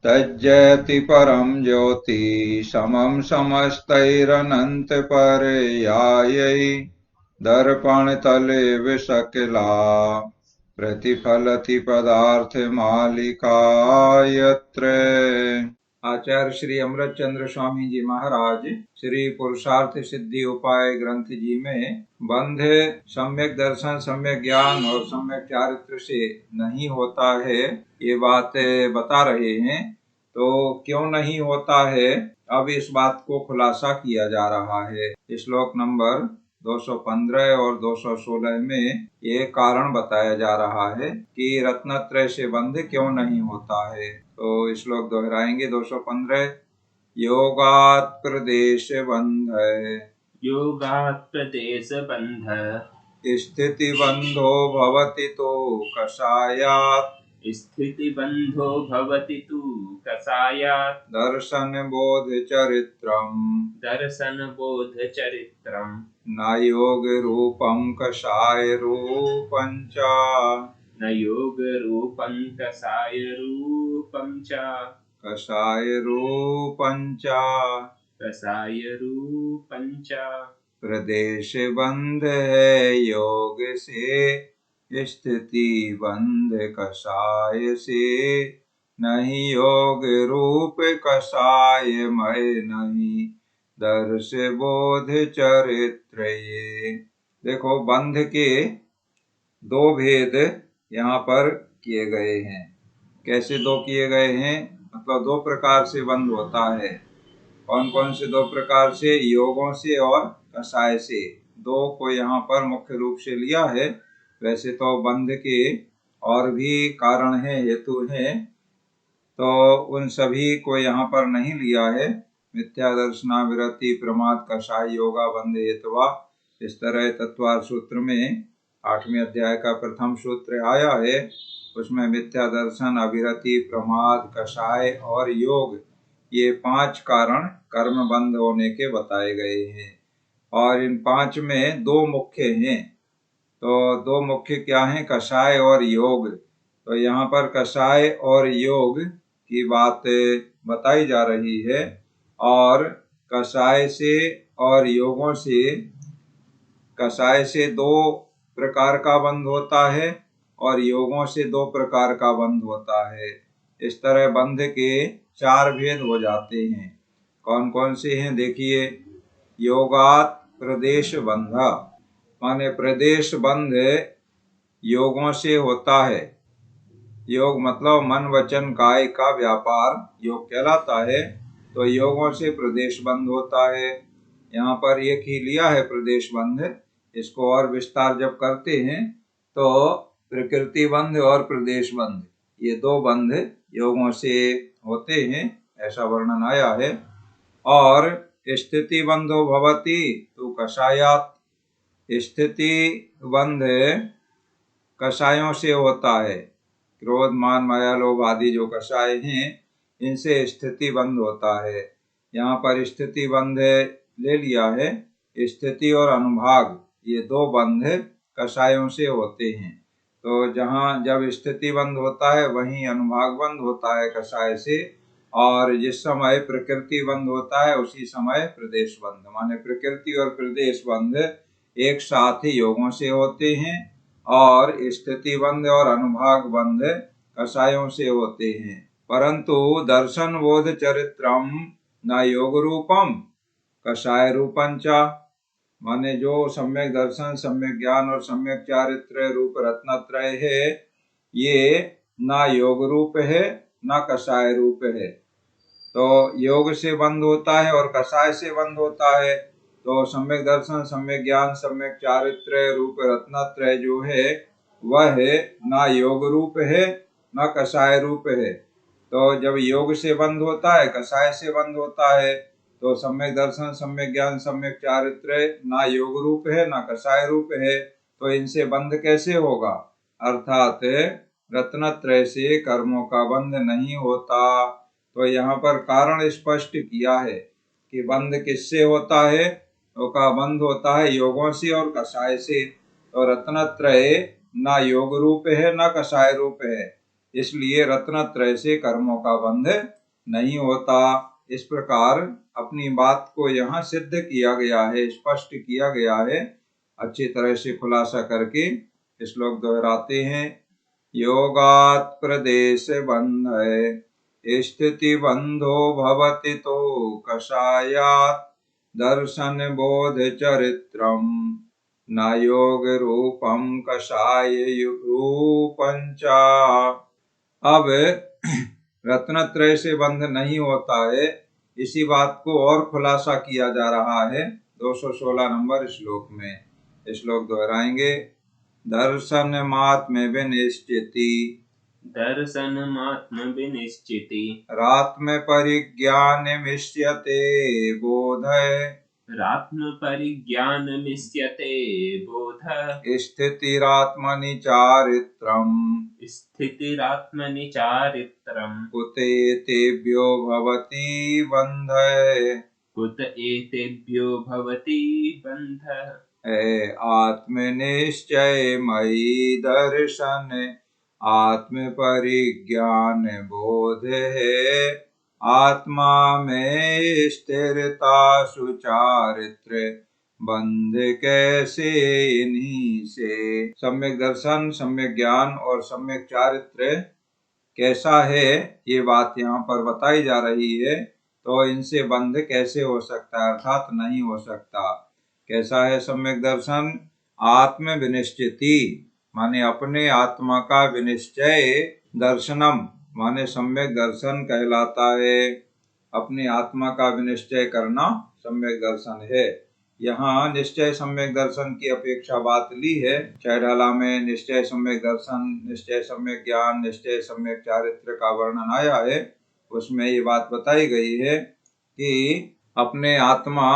तज्जयति परम ज्योति समम समस्तैरनंत पर्यायै दर्पण तले विशकिला प्रतिफलति पदार्थ मालिका यत्र। आचार्य श्री अमृत चंद्र स्वामी जी महाराज श्री पुरुषार्थ सिद्धि उपाय ग्रंथ जी में बंध सम्यक दर्शन, सम्यक ज्ञान और सम्यक चारित्र से नहीं होता है, ये बात बता रहे हैं। तो क्यों नहीं होता है, अब इस बात को खुलासा किया जा रहा है। श्लोक नंबर 215 और 216 में ये कारण बताया जा रहा है कि रत्नत्रय से बंध क्यों नहीं होता है। तो श्लोक दोहराएंगे। 215 योगात् प्रदेश बंध स्थिति बंधो भवति तो कषायात् दर्शन बोध चरित्रम् न योग रूपं कषाय रूपं च प्रदेश बंध है योग से, स्थिति बंध कषाय से, नहीं योग रूप कषाय मय नहीं दर्श बोध चरित्र। ये देखो, बंध के दो भेद यहाँ पर किए गए हैं। कैसे दो किए गए हैं, मतलब दो प्रकार से बंध होता है। कौन कौन से दो प्रकार से? योगों से और कषाय से। दो को यहाँ पर मुख्य रूप से लिया है। वैसे तो बंध के और भी कारण हैं, हेतु हैं, तो उन सभी को यहाँ पर नहीं लिया है। मिथ्या दर्शना विरति प्रमाद कषाय योगा बंध हेतुवा, इस तरह तत्वार सूत्र में 8वें अध्याय का प्रथम सूत्र आया है। उसमें मिथ्या दर्शन, अविरति, प्रमाद, कषाय और योग, ये 5 कारण कर्म बंध होने के बताए गए हैं। और इन 5 में 2 मुख्य हैं। तो 2 मुख्य क्या हैं? कषाय और योग। तो यहाँ पर कषाय और योग की बात बताई जा रही है। और कषाय से और योगों से, कषाय से 2 प्रकार का बंध होता है और योगों से 2 प्रकार का बंध होता है। इस तरह बंध के 4 भेद हो जाते हैं। कौन कौन से हैं? देखिए, योगात् प्रदेश बंध, माने प्रदेश बंध योगों से होता है। योग मतलब मन वचन काय का व्यापार योग कहलाता है। तो योगों से प्रदेश बंध होता है। यहाँ पर एक ही लिया है प्रदेश बंध। इसको और विस्तार जब करते हैं तो प्रकृति बंध और प्रदेश बंध, ये 2 बंध योगों से होते हैं, ऐसा वर्णन आया है। और स्थिति बंधो भवति तो कषायात्, स्थिति बंध कषायों से होता है। क्रोध मान माया लोभ आदि जो कषाय हैं, इनसे स्थिति बंध होता है। यहाँ पर स्थिति बंध ले लिया है। स्थिति और अनुभाग, ये 2 बंध कषायों से होते हैं। तो जहाँ जब स्थिति बंध होता है वहीं अनुभाग बंध होता है कषाय से। और जिस समय प्रकृति बंध होता है उसी समय प्रदेश बंध, माने प्रकृति और प्रदेश बंध एक साथ ही योगों से होते हैं। और स्थिति बंध और अनुभाग बंध कषायों से होते हैं। परंतु दर्शन बोध चरित्रम न योग रूपम कषाय रूपं च, माने जो सम्यक दर्शन, सम्यक ज्ञान और सम्यक चारित्र रूप रत्नत्रय है, ये न योग रूप है न कषाय रूप है। तो योग से बंध होता है और कषाय से बंध होता है। तो सम्यक दर्शन, सम्यक ज्ञान, सम्यक चारित्र रूप रत्नत्रय जो है वह न योग रूप है न कषाय रूप है। तो जब योग से बंध होता है, कषाय से बंध होता है, तो सम्यक दर्शन, सम्यक ज्ञान, सम्यक चारित्र ना योग रूप है ना कषाय रूप है। तो इनसे बंध कैसे होगा? अर्थात रत्नत्रय से कर्मों का बंध नहीं होता। तो यहाँ पर कारण स्पष्ट किया है कि बंध किससे होता है, तो का बंध होता है योगों से और कषाय से। तो रत्नत्रय ना योग रूप है ना कषाय रूप है, इसलिए रत्नत्रय से कर्मों का बंध नहीं होता। इस प्रकार अपनी बात को यहाँ सिद्ध किया गया है, स्पष्ट किया गया है, अच्छी तरह से खुलासा करके श्लोक दोहराते हैं। योगात् प्रदेश बंधय स्थिति बंधो भवति तो कषायात् दर्शन बोध चरित्रम न योग रूपम कषाय रूपंच। अब रत्नत्रय से बंध नहीं होता है, इसी बात को और खुलासा किया जा रहा है 216 नंबर श्लोक में। श्लोक दोहराएंगे। दर्शनमात्म विनिश्चिति दर्शनमात्म विनिश्चिति रात्म परिज्ञानमिष्यते बोधय रात्म परिज्ञानमिष्यते बोधः स्थितिरात्मनि चारित्रम् स्थितिरात्मनि चारित्रम् कुतेतेभ्यो भवति बन्धः कुत एतेभ्यो भवति बन्धः आत्मनिश्चय मयि दर्शन आत्म परिज्ञान बोध है आत्मा में स्थिरता सुचारित्र बंध कैसे इन्हीं से। सम्यक दर्शन, सम्यक ज्ञान और सम्यक चारित्र कैसा है, ये बात यहाँ पर बताई जा रही है। तो इनसे बंध कैसे हो सकता है, अर्थात नहीं हो सकता। कैसा है सम्यक दर्शन? आत्म विनिश्चिति माने अपने आत्मा का विनिश्चय, दर्शनम माने सम्यक दर्शन कहलाता है। अपने आत्मा का विनिश्चय करना सम्यक दर्शन है। यहाँ निश्चय सम्यक दर्शन की अपेक्षा बात ली है। छहढाला में निश्चय सम्यक दर्शन, निश्चय सम्यक ज्ञान, निश्चय सम्यक चारित्र का वर्णन आया है। उसमें ये बात बताई गई है कि अपने आत्मा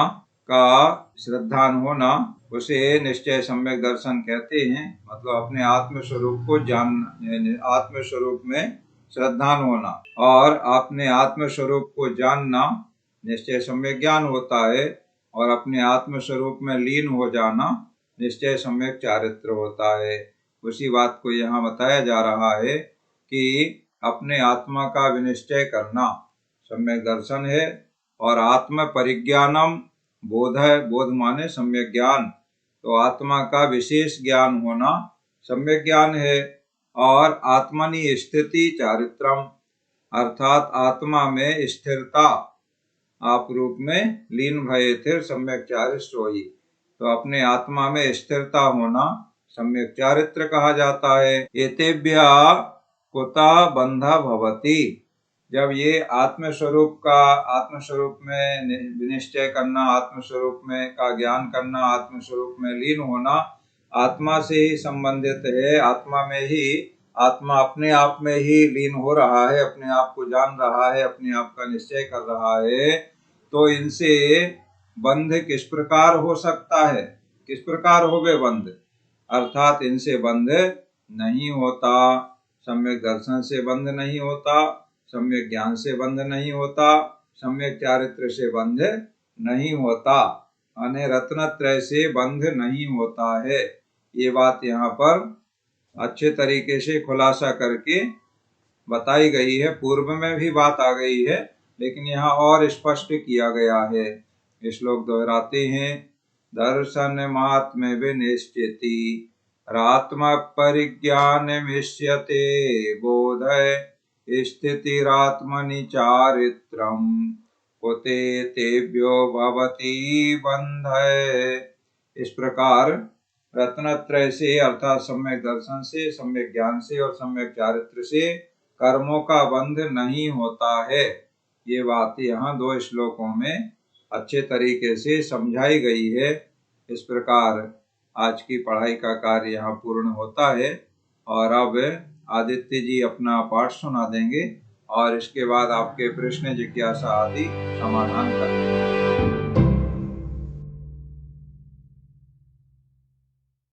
का श्रद्धान होना उसे निश्चय सम्यक दर्शन कहते हैं। मतलब अपने आत्म स्वरूप को जान, आत्म स्वरूप में श्रद्धान होना और अपने आत्म स्वरूप को जानना निश्चय सम्यक ज्ञान होता है, और अपने आत्म स्वरूप में लीन हो जाना निश्चय सम्यक चारित्र होता है। उसी बात को यहाँ बताया जा रहा है कि अपने आत्मा का विनिश्चय करना सम्यक दर्शन है, और आत्म परिज्ञानम बोध है, बोध माने सम्यक ज्ञान, तो आत्मा का विशेष ज्ञान होना सम्यक ज्ञान है। और आत्मनि स्थिति चारित्रम अर्थात आत्मा में स्थिरता, आप रूप में लीन भये थे सम्यक चारित्र सोई, तो अपने आत्मा में स्थिरता होना सम्यक चारित्र कहा जाता है। एतेभ्य कुता बंधा भवति, जब ये आत्म स्वरूप में विनिश्चय करना, आत्म स्वरूप में का ज्ञान करना, आत्म स्वरूप में लीन होना आत्मा से ही संबंधित है। आत्मा में ही, आत्मा अपने आप में ही लीन हो रहा है, अपने आप को जान रहा है, अपने आप का निश्चय कर रहा है, तो इनसे बंध किस प्रकार हो सकता है, किस प्रकार हो गए बंध, अर्थात इनसे बंध नहीं होता। सम्यक दर्शन से बंध नहीं होता, सम्यक ज्ञान से बंध नहीं होता, सम्यक चारित्र से बंध नहीं होता, अने रत्नत्रय से बंध नहीं होता है। ये बात यहाँ पर अच्छे तरीके से खुलासा करके बताई गई है। पूर्व में भी बात आ गई है, लेकिन यहाँ और स्पष्ट किया गया है। श्लोक दोहराते हैं। दर्शन मात्म विनिश्चिति रात्म परिज्ञानमिष्यते बोधय स्थितिरात्मनि चारित्रम कुते तेभ्यो भवति बंधय। इस प्रकार रत्नत्रय से अर्थात सम्यक दर्शन से, सम्यक ज्ञान से और सम्यक चारित्र से कर्मों का बंध नहीं होता है। ये बात यहाँ 2 श्लोकों में अच्छे तरीके से समझाई गई है। इस प्रकार आज की पढ़ाई का कार्य यहाँ पूर्ण होता है, और अब आदित्य जी अपना पाठ सुना देंगे और इसके बाद आपके प्रश्न जिज्ञासा आदि समाधान करेंगे।